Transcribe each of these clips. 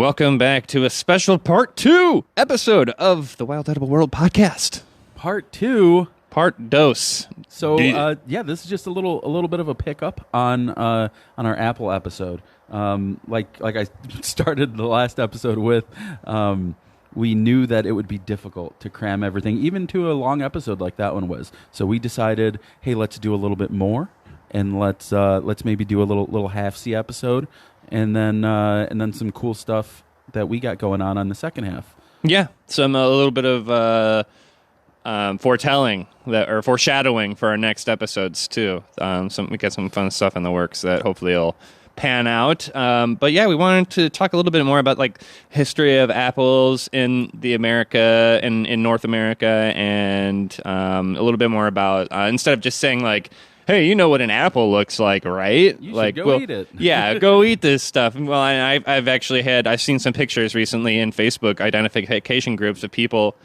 Welcome back to a special part 2 episode of the Wild Edible World podcast. Part 2. Part dos. So this is just a little bit of a pickup on our Apple episode. Like I started the last episode with, we knew that it would be difficult to cram everything, even to a long episode like that one was. So we decided, hey, let's do a little bit more, and let's maybe do a little half-C episode, and then some cool stuff that we got going on the second half. Yeah, a little bit of foretelling or foreshadowing for our next episodes too. We got some fun stuff in the works that hopefully will pan out. But yeah, we wanted to talk a little bit more about like history of apples in the America and in North America, and a little bit more about instead of just saying like, hey, you know what an apple looks like, right? You should go eat it. Yeah, go eat this stuff. Well, I've seen some pictures recently in Facebook identification groups of people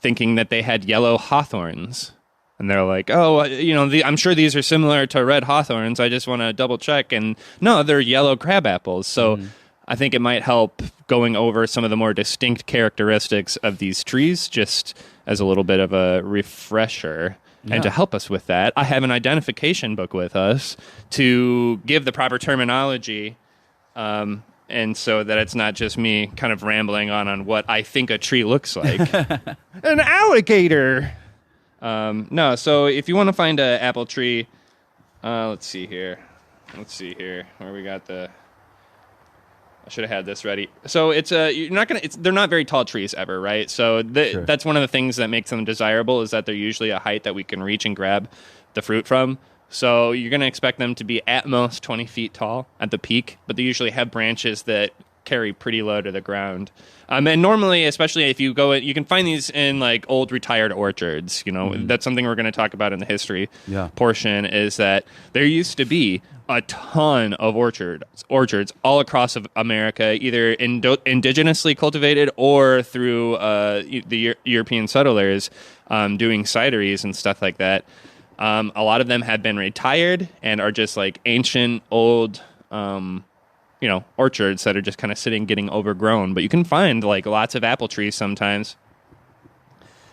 thinking that they had yellow hawthorns. And they're like, oh, I'm sure these are similar to red hawthorns. I just want to double check. And no, they're yellow crab apples. So I think it might help going over some of the more distinct characteristics of these trees just as a little bit of a refresher. Yeah. And to help us with that, I have an identification book with us to give the proper terminology, and so that it's not just me kind of rambling on what I think a tree looks like. An alligator! No, so if you want to find an apple tree, let's see here. Where we got I should have had this ready. So they're not very tall trees ever, right? So sure. That's one of the things that makes them desirable is that they're usually a height that we can reach and grab the fruit from. So you're going to expect them to be at most 20 feet tall at the peak, but they usually have branches that carry pretty low to the ground. And normally, especially if you go, you can find these in like old retired orchards. That's something we're going to talk about in the history portion, is that there used to be a ton of orchards all across of America, either indigenously cultivated or through the European settlers doing cideries and stuff like that. A lot of them have been retired and are just like ancient old orchards that are just kind of sitting, getting overgrown. But you can find like lots of apple trees sometimes,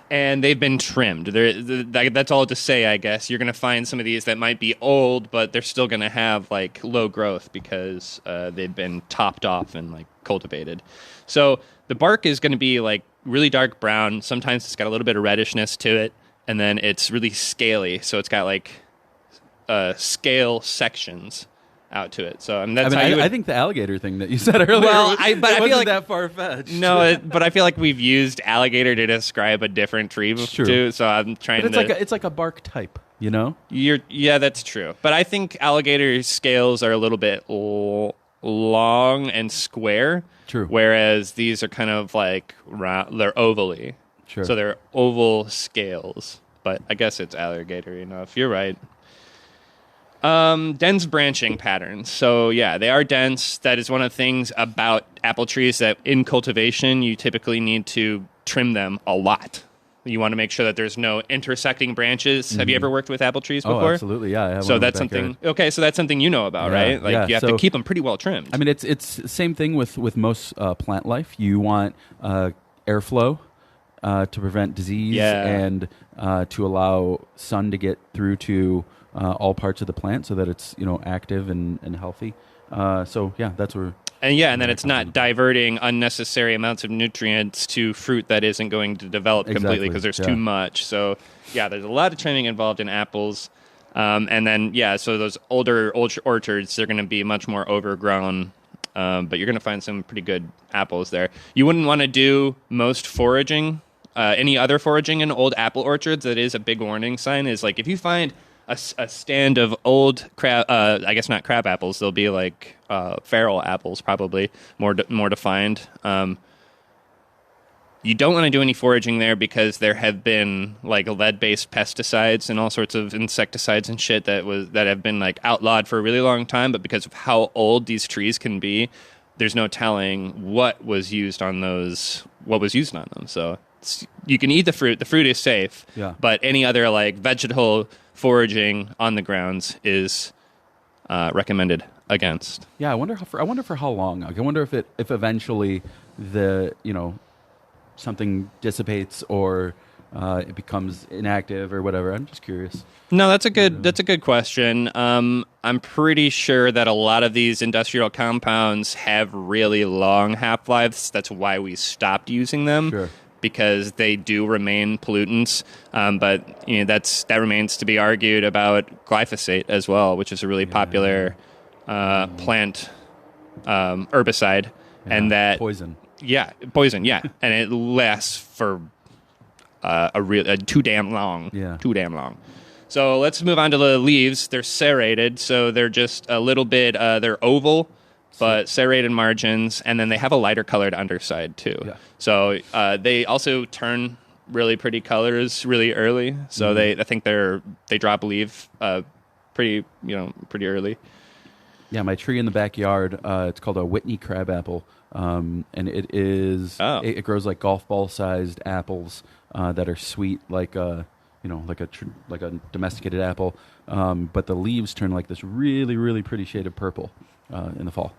and they've been trimmed. That's all to say, I guess. You're going to find some of these that might be old, but they're still going to have like low growth because they've been topped off and like cultivated. So the bark is going to be like really dark brown. Sometimes it's got a little bit of reddishness to it, and then it's really scaly. So it's got like scale sections out to it. So I think the alligator thing that you said earlier I feel like that far-fetched. No, but I feel like we've used alligator to describe a different tree too, so I'm trying it's like a bark type, Yeah, that's true. But I think alligator scales are a little bit long and square. True. Whereas these are kind of like they're ovally. Sure. So they're oval scales. But I guess it's alligator enough. You're right. Dense branching patterns. So yeah, they are dense. That is one of the things about apple trees that in cultivation, you typically need to trim them a lot. You want to make sure that there's no intersecting branches. Mm-hmm. Have you ever worked with apple trees before? Oh, absolutely. Yeah. I have so that's something. Okay. So that's something you know about, right? Like you have to keep them pretty well trimmed. I mean, it's the same thing with most plant life. You want airflow to prevent disease and to allow sun to get through to all parts of the plant so that it's active and healthy. So yeah, that's where. And then it's not diverting unnecessary amounts of nutrients to fruit that isn't going to develop completely because there's too much. So yeah, there's a lot of trimming involved in apples. And then so those older orchards, they're going to be much more overgrown. But you're going to find some pretty good apples there. You wouldn't want to do most foraging, any other foraging in old apple orchards. That is a big warning sign. Is like if you find a stand of old crab, I guess not crab apples. They'll be like feral apples, probably more defined. You don't want to do any foraging there because there have been like lead-based pesticides and all sorts of insecticides and shit that have been like outlawed for a really long time. But because of how old these trees can be, there's no telling what was used on them. So you can eat the fruit. The fruit is safe. Yeah. But any other like vegetal foraging on the grounds is recommended against. Yeah, I wonder for how long. Like, I wonder if eventually the something dissipates or it becomes inactive or whatever. I'm just curious. No, that's a good question. I'm pretty sure that a lot of these industrial compounds have really long half-lives. That's why we stopped using them. Sure. Because they do remain pollutants, but that remains to be argued about glyphosate as well, which is a really popular plant herbicide, and that poison. Yeah, poison. Yeah, and it lasts for too damn long. Yeah, too damn long. So let's move on to the leaves. They're serrated, so they're just a little bit. They're oval, but serrated margins, and then they have a lighter colored underside too. Yeah. So they also turn really pretty colors really early. So I think they drop leaf pretty early. Yeah, my tree in the backyard, it's called a Whitney crabapple, and it is it grows like golf ball sized apples that are sweet like a domesticated apple, but the leaves turn like this really, really pretty shade of purple in the fall.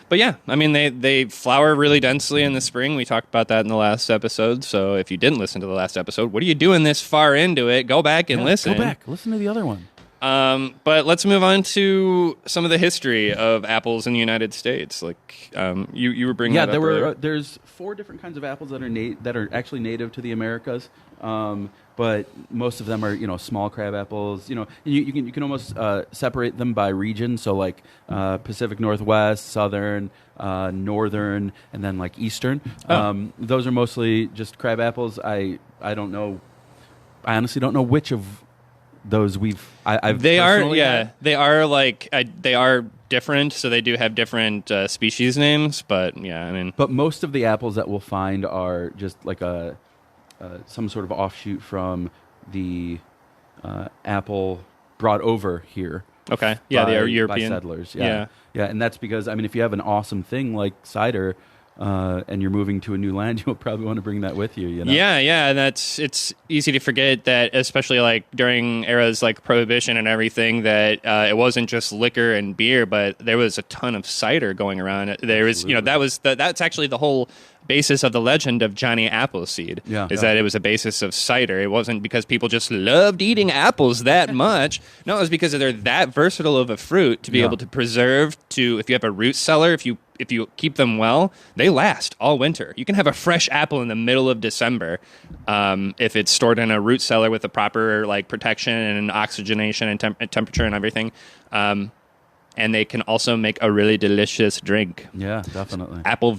But yeah, I mean, they flower really densely in the spring. We talked about that in the last episode. So if you didn't listen to the last episode, what are you doing this far into it? Go back and listen. Go back. Listen to the other one. But let's move on to some of the history of apples in the United States. Like you were bringing that up earlier. There's 4 different kinds of apples that are actually native to the Americas. But most of them are, small crab apples. You can almost separate them by region. So like Pacific Northwest, Southern, Northern, and then like Eastern. Those are mostly just crab apples. I don't know. I honestly don't know which of those I've they are had. they are like they are different. So they do have different species names. But yeah, I mean, but most of the apples that we'll find are just like some sort of offshoot from the apple brought over here. Okay. Yeah, they are by European settlers. Yeah, and that's because if you have an awesome thing like cider, and you're moving to a new land, you'll probably want to bring that with you. Yeah, and it's easy to forget that, especially like during eras like Prohibition and everything, that it wasn't just liquor and beer, but there was a ton of cider going around. There was, that's actually the whole basis of the legend of Johnny Appleseed. That it was a basis of cider. It wasn't because people just loved eating apples that much. No, it was because they're that versatile of a fruit to be able to preserve. If you have a root cellar, if you keep them well, they last all winter. You can have a fresh apple in the middle of December if it's stored in a root cellar with the proper like protection and oxygenation and temperature and everything. And they can also make a really delicious drink. Yeah, definitely. Apple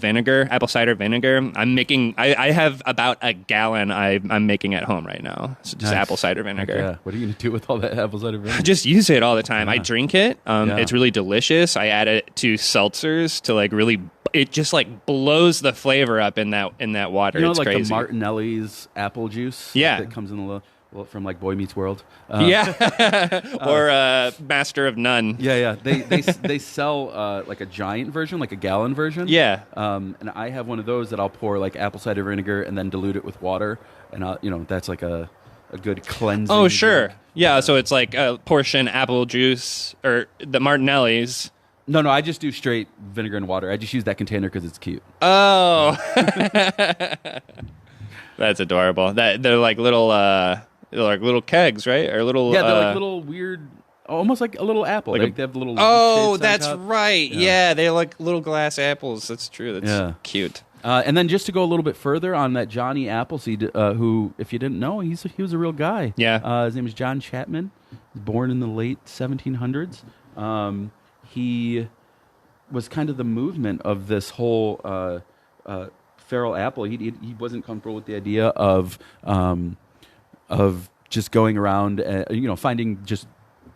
cider vinegar. I have about a gallon I'm making at home right now. So just apple cider vinegar. Yeah. What are you going to do with all that apple cider vinegar? Just use it all the time. I drink it. It's really delicious. I add it to seltzers to like really, it just like blows the flavor up in that water. It's like crazy. The Martinelli's apple juice? Yeah. That comes in the from like Boy Meets World. Or Master of None. Yeah. They sell like a giant version, like a gallon version. Yeah. And I have one of those that I'll pour like apple cider vinegar and then dilute it with water, and that's like a good cleansing. Oh sure. Yeah. So it's like a portion apple juice or the Martinelli's. No, I just do straight vinegar and water. I just use that container because it's cute. Oh. That's adorable. They're like little kegs, right? Or little they're like little weird, almost like a little apple. Like they have the little. Oh, that's right. Yeah, they're like little glass apples. That's true. That's cute. And then just to go a little bit further on that Johnny Appleseed, who, if you didn't know, he was a real guy. Yeah. His name is John Chapman. Born in the late 1700s. He was kind of the movement of this whole feral apple. He wasn't comfortable with the idea of just going around, finding just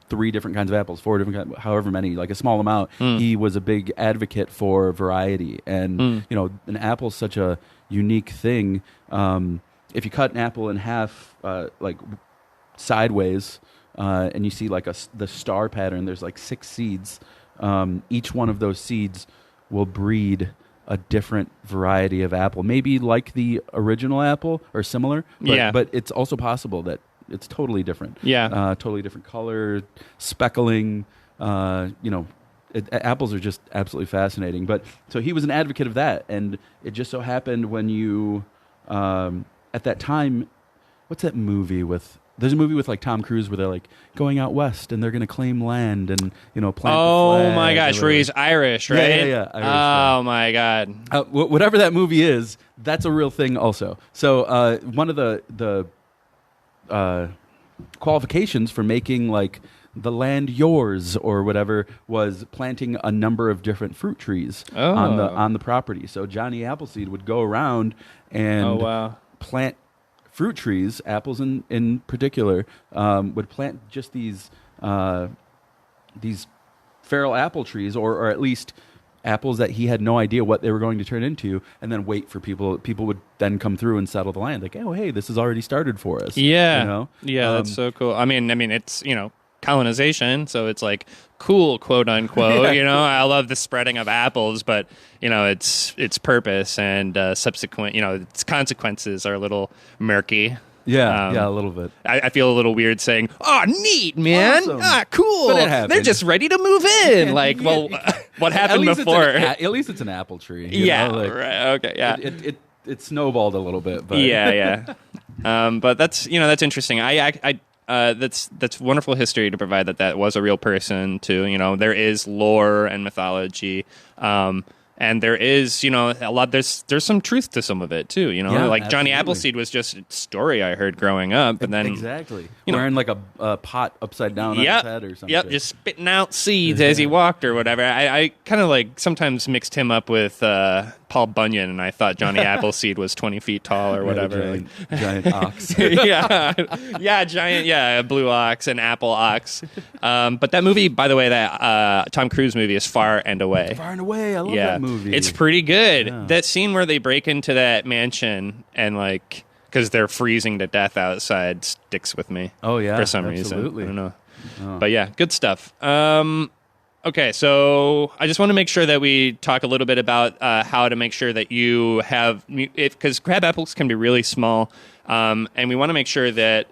3 different kinds of apples, 4 different kinds, however many, like a small amount. He was a big advocate for variety, and an apple's such a unique thing. If you cut an apple in half, like sideways, and you see like the star pattern, there's like 6 seeds. Each one of those seeds will breed a different variety of apple, maybe like the original apple or similar, but it's also possible that it's totally different. Yeah. Totally different color, speckling, apples are just absolutely fascinating. But so he was an advocate of that, and it just so happened when you at that time, what's that movie with? There's a movie with like Tom Cruise where they're like going out west and they're going to claim land and plant the flag. My gosh, where he's Irish, right? Yeah. Irish, oh my God. Whatever that movie is, that's a real thing also. So one of the qualifications for making like the land yours or whatever was planting a number of different fruit trees on the property. So Johnny Appleseed would go around and plant fruit trees, apples in particular, would plant just these feral apple trees, or at least apples that he had no idea what they were going to turn into, and then wait for people. People would then come through and settle the land. Like, oh, hey, this has already started for us. Yeah, that's so cool. I mean, it's colonization, so it's like cool, quote unquote. I love the spreading of apples, but its purpose and subsequent, its consequences are a little murky. Yeah, a little bit. I feel a little weird saying, "Oh, neat, man! Awesome. Cool! But it happened. They're just ready to move in." Like, well, what happened before? At least it's an apple tree. Right. Okay. Yeah. It snowballed a little bit, but yeah. But that's interesting. That's wonderful history to provide that was a real person too. There is lore and mythology. And there is, a lot. There's some truth to some of it too. Like Johnny Appleseed was just a story I heard growing up, and then exactly wearing like a pot upside down on his head or something. Yep, just spitting out seeds as he walked or whatever. I kind of like sometimes mixed him up with Paul Bunyan, and I thought Johnny Appleseed was 20 feet tall or whatever. Giant ox. Giant, a blue ox, an apple ox. But that movie, by the way, that Tom Cruise movie is Far and Away. Far and Away, I love that movie. It's pretty good. Yeah. That scene where they break into that mansion and like because they're freezing to death outside sticks with me. Oh yeah, for some absolutely. reason. I don't know, but yeah, good stuff. Okay, so I just want to make sure that we talk a little bit about how to make sure that you have because crab apples can be really small, and we want to make sure that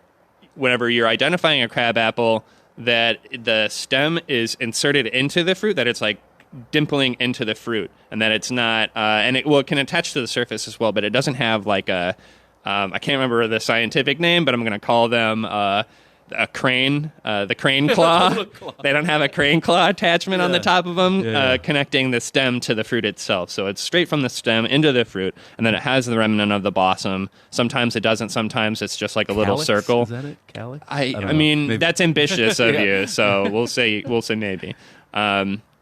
whenever you're identifying a crab apple, that the stem is inserted into the fruit, that it's like dimpling into the fruit, and that it's not and it can attach to the surface as well, but it doesn't have like a I can't remember the scientific name, but I'm going to call them a crane, the crane claw. They don't have a crane claw attachment on the top of them connecting the stem to the fruit itself, so it's straight from the stem into the fruit, and then it has the remnant of the blossom. Sometimes it doesn't, sometimes it's just like a little circle. Is that it? Calyx? I mean, maybe. That's ambitious of you, so we'll say maybe.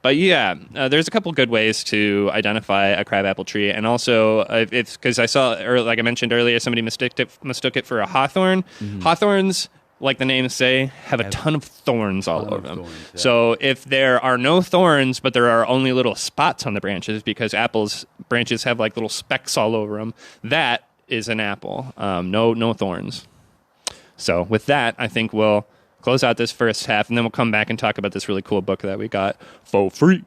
But yeah, there's a couple good ways to identify a crabapple tree, and also it's because I saw, or like I mentioned earlier, somebody mistook it for a hawthorn. Mm-hmm. Hawthorns, like the names say, have a ton of thorns all over them. Thorns, yeah. So if there are no thorns, but there are only little spots on the branches, because apples branches have like little specks all over them, that is an apple. No thorns. So with that, I think we'll close out this first half, and then we'll come back and talk about this really cool book that we got for free.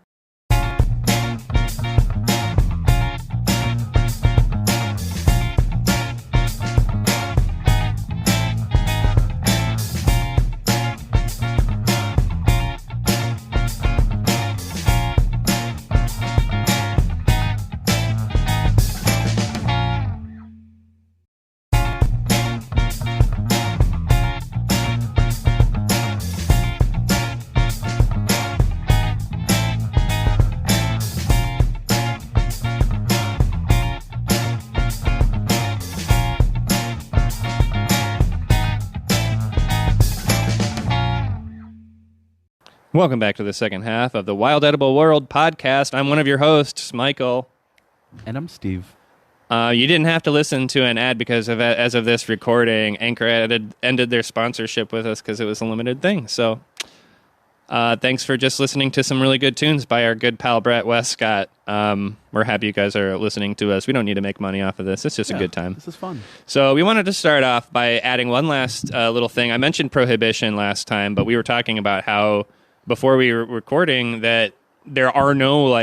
Welcome back to the second half of the Wild Edible World podcast. I'm one of your hosts, Michael. And I'm Steve. You didn't have to listen to an ad because as of this recording, Anchor ended their sponsorship with us because it was a limited thing. So thanks for just listening to some really good tunes by our good pal Brett Westcott. We're happy you guys are listening to us. We don't need to make money off of this. It's just a good time. This is fun. So we wanted to start off by adding one last little thing. I mentioned prohibition last time, but we were talking about how before we were recording that there are no,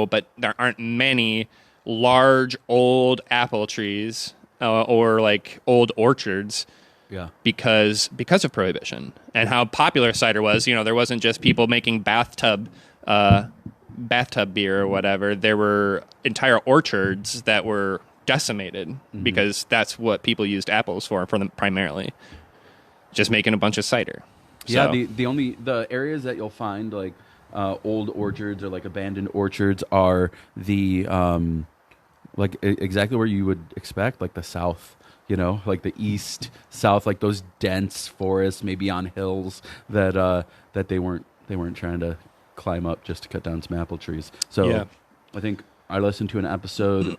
but there aren't many large old apple trees or like old orchards Yeah. because of Prohibition and how popular cider was. You know, there wasn't just people making bathtub beer or whatever. There were entire orchards that were decimated because that's what people used apples for them primarily. Just making a bunch of cider. Yeah, So, the areas that you'll find like old orchards or like abandoned orchards are the exactly where you would expect, like the south, you know, like the east, south, like those dense forests, maybe on hills that they weren't trying to climb up just to cut down some apple trees. So yeah. I think I listened to an episode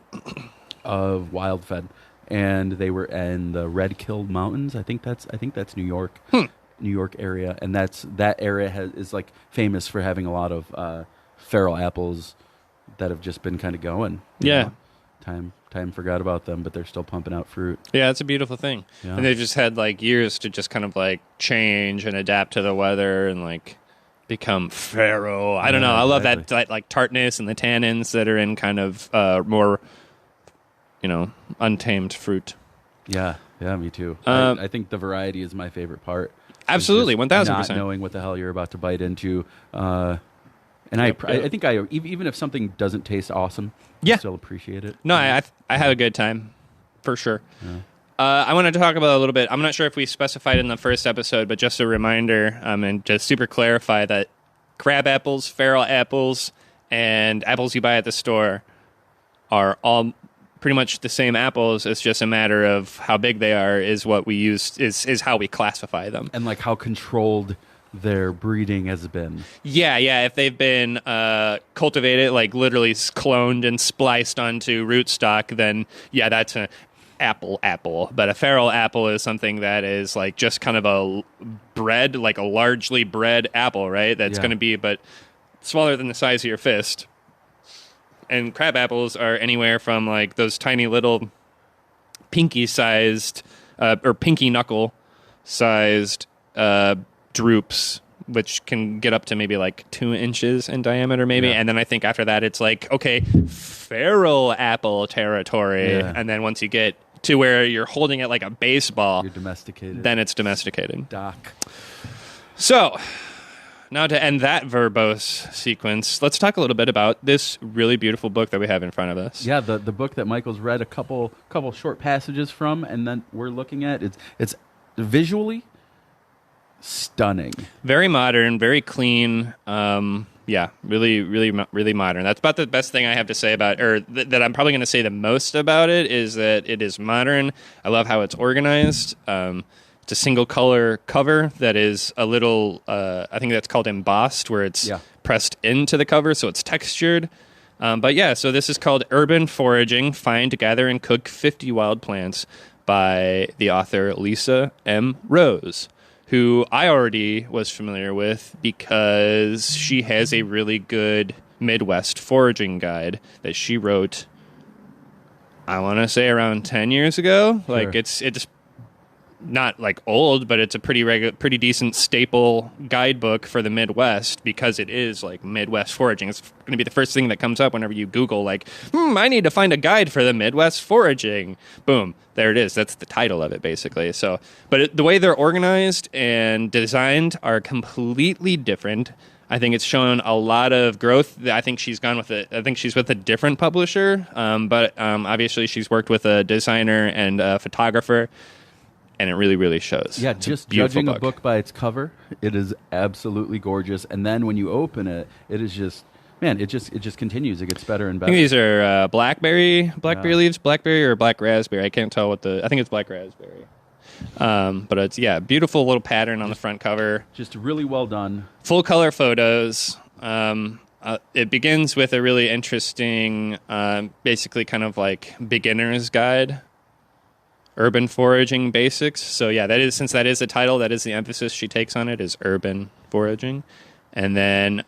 of Wild Fed, and they were in the Red Killed Mountains. I think that's New York. New York area, and that area is like famous for having a lot of feral apples that have just been kind of going. Yeah. Time forgot about them, but they're still pumping out fruit. Yeah, it's a beautiful thing. Yeah. And they've just had like years to just kind of like change and adapt to the weather and like become feral. I don't know. I love that like tartness and the tannins that are in kind of more, you know, untamed fruit. Yeah, me too. I think the variety is my favorite part. Absolutely, 1,000%. Not knowing what the hell you're about to bite into, and I think even if something doesn't taste awesome, I still appreciate it. No, I have a good time, for sure. Yeah. I wanted to talk about a little bit. I'm not sure if we specified in the first episode, but just a reminder, and just super clarify that crab apples, feral apples, and apples you buy at the store are all pretty much the same apples. It's just a matter of how big they are is what we use, is how we classify them. And like how controlled their breeding has been. Yeah. If they've been cultivated, like literally cloned and spliced onto rootstock, then yeah, that's an apple. But a feral apple is something that is like just kind of a bred, like a largely bred apple, right? That's going to be but smaller than the size of your fist. And crab apples are anywhere from like those tiny little pinky-sized or pinky knuckle-sized drupes, which can get up to maybe like 2 inches in diameter, maybe. Yeah. And then I think after that, it's like, okay, feral apple territory. Yeah. And then once you get to where you're holding it like a baseball, you're domesticated. Then it's domesticated. Doc. So now to end that verbose sequence, let's talk a little bit about this really beautiful book that we have in front of us. Yeah, the book that Michael's read a couple short passages from, and then we're looking at it's visually stunning, very modern, very clean. Really modern. That's about the best thing I have to say about, or that I'm probably going to say the most about it, is that it is modern. I love how it's organized. It's a single color cover that is a little, I think that's called embossed, where it's pressed into the cover, so it's textured. So this is called Urban Foraging, Find, Gather, and Cook 50 Wild Plants by the author Lisa M. Rose, who I already was familiar with because she has a really good Midwest foraging guide that she wrote, I want to say around 10 years ago. Sure. Like it's not like old, but it's a pretty decent staple guidebook for the Midwest because it is like Midwest foraging. It's going to be the first thing that comes up whenever you Google like, I need to find a guide for the Midwest foraging. Boom, there it is. That's the title of it basically. So, but the way they're organized and designed are completely different. I think it's shown a lot of growth. I think she's gone with I think she's with a different publisher, but obviously she's worked with a designer and a photographer. And it really, really shows. Yeah, just judging a book by its cover, it is absolutely gorgeous. And then when you open it, it is just, man, it just continues. It gets better and better. I think these are blackberry leaves, blackberry or black raspberry. I can't tell I think it's black raspberry. But it's, beautiful little pattern on the front cover. Just really well done. Full color photos. It begins with a really interesting, basically kind of like beginner's guide. Urban Foraging Basics. So since that is the title, that is the emphasis she takes on it, is urban foraging. And then,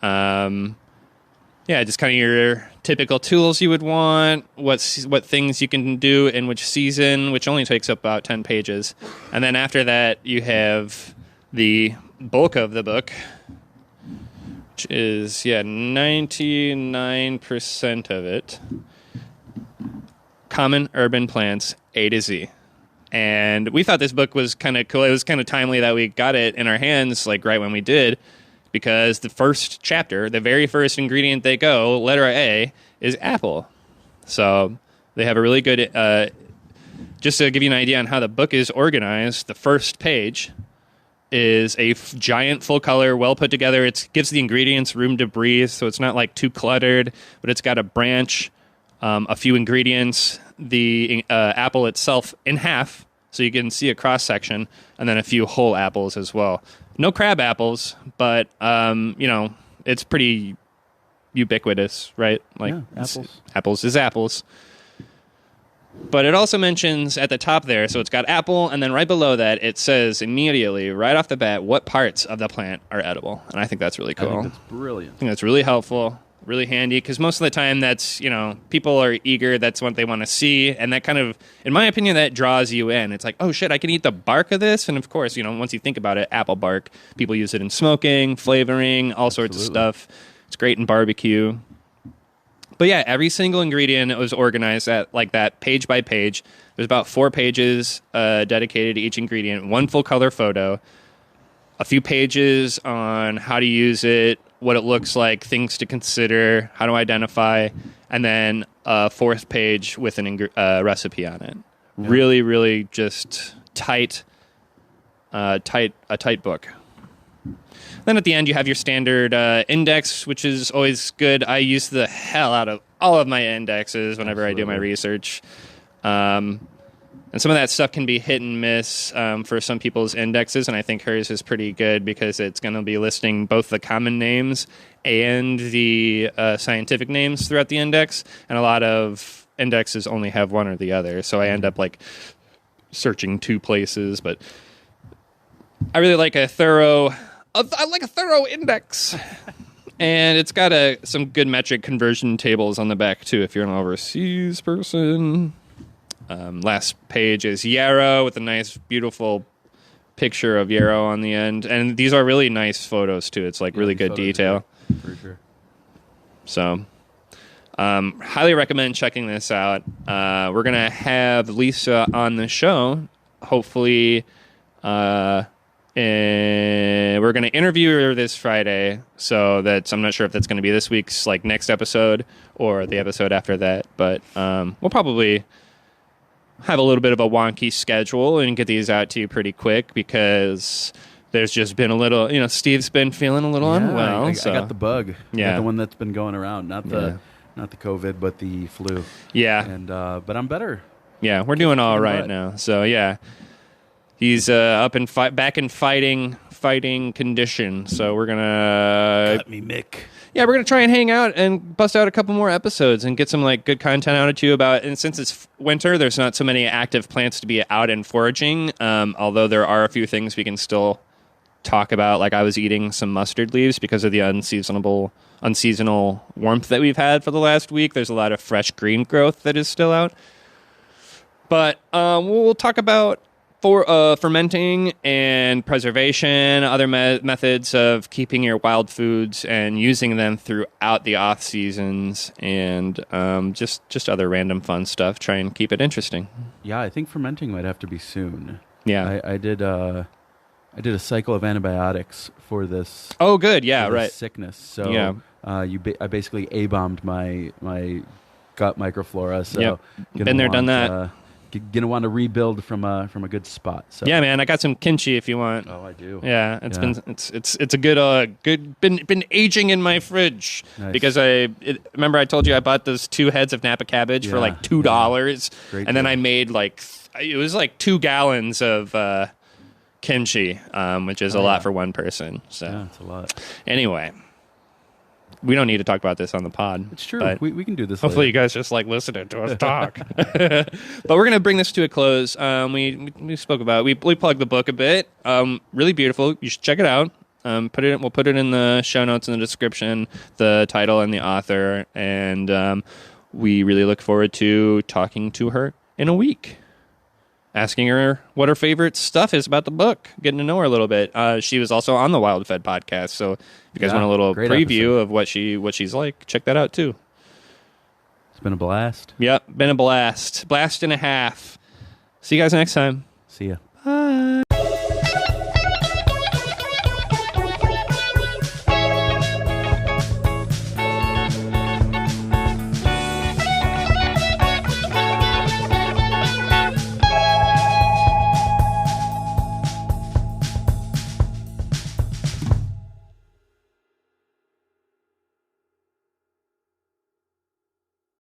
just kind of your typical tools you would want, what things you can do in which season, which only takes up about 10 pages. And then after that, you have the bulk of the book, which is, 99% of it. Common urban plants, A to Z. And we thought this book was kind of cool. It was kind of timely that we got it in our hands, like right when we did, because the first chapter, the very first ingredient they go, letter A, is apple. So they have a really good, just to give you an idea on how the book is organized, the first page is a giant full color, well put together. It gives the ingredients room to breathe, so it's not like too cluttered, but it's got a branch, a few ingredients, the apple itself in half, so you can see a cross section, and then a few whole apples as well. No crab apples, but it's pretty ubiquitous, right? Like apples is apples. But it also mentions at the top there, so it's got apple, and then right below that, it says immediately, right off the bat, what parts of the plant are edible. And I think that's really cool. I think that's brilliant. I think that's really helpful, really handy, because most of the time that's, people are eager, that's what they want to see, and that kind of, in my opinion, that draws you in. It's like, oh shit, I can eat the bark of this, and of course, once you think about it, apple bark, people use it in smoking, flavoring, all sorts of stuff. It's great in barbecue. But yeah, every single ingredient was organized at like that, page by page. There's about 4 pages dedicated to each ingredient, 1 full color photo, a few pages on how to use it, what it looks like, things to consider, how to identify, and then a 4th page with a recipe on it. Yeah. Really, really just tight book. Then at the end, you have your standard index, which is always good. I use the hell out of all of my indexes whenever I do my research. And some of that stuff can be hit and miss for some people's indexes, and I think hers is pretty good because it's going to be listing both the common names and the scientific names throughout the index, and a lot of indexes only have one or the other, so I end up like searching 2 places, but I really like a thorough index. And it's got some good metric conversion tables on the back, too, if you're an overseas person. Last page is yarrow with a nice, beautiful picture of yarrow on the end. And these are really nice photos, too. It's like really good detail. For sure. So, highly recommend checking this out. We're going to have Lisa on the show, hopefully. And we're going to interview her this Friday, so I'm not sure if that's going to be this week's like next episode or the episode after that, but we'll probably have a little bit of a wonky schedule and get these out to you pretty quick because there's just been a little, Steve's been feeling a little unwell. I got the bug. Yeah. I got the one that's been going around, not the COVID, but the flu. Yeah. And but I'm better. Yeah, we're doing all right now. So yeah. He's back in fighting condition. So we're gonna cut me, Mick. Yeah, we're gonna try and hang out and bust out a couple more episodes and get some like good content out to you about. And since it's winter, there's not so many active plants to be out and foraging. Although there are a few things we can still talk about. Like I was eating some mustard leaves because of the unseasonal warmth that we've had for the last week. There's a lot of fresh green growth that is still out. But we'll talk about fermenting and preservation, other methods of keeping your wild foods and using them throughout the off seasons, and just other random fun stuff. Try and keep it interesting. Yeah, I think fermenting might have to be soon. Yeah, I did a cycle of antibiotics for this. Oh, good. Yeah, right. Sickness. So yeah. I basically A-bombed my gut microflora. So yep. Been there, done that. Gonna want to rebuild from a good spot. So yeah, man, I got some kimchi if you want. Oh, I do. Yeah, it's a good been aging in my fridge. Nice. Because remember I told you I bought those 2 heads of Napa cabbage for like $2, and then I made it was like 2 gallons of kimchi, which is a lot for one person. So yeah, it's a lot. Anyway. We don't need to talk about this on the pod. It's true. We can do this hopefully later. You guys just like listening to us talk. But we're going to bring this to a close. We spoke about it. We plugged the book a bit. Really beautiful. You should check it out. We'll put it in the show notes in the description, the title and the author. And we really look forward to talking to her in a week. Asking her what her favorite stuff is about the book, getting to know her a little bit. She was also on the Wild Fed podcast, so if you guys want a little preview of what she's like, check that out too. It's been a blast. Yep, been a blast. Blast and a half. See you guys next time. See ya.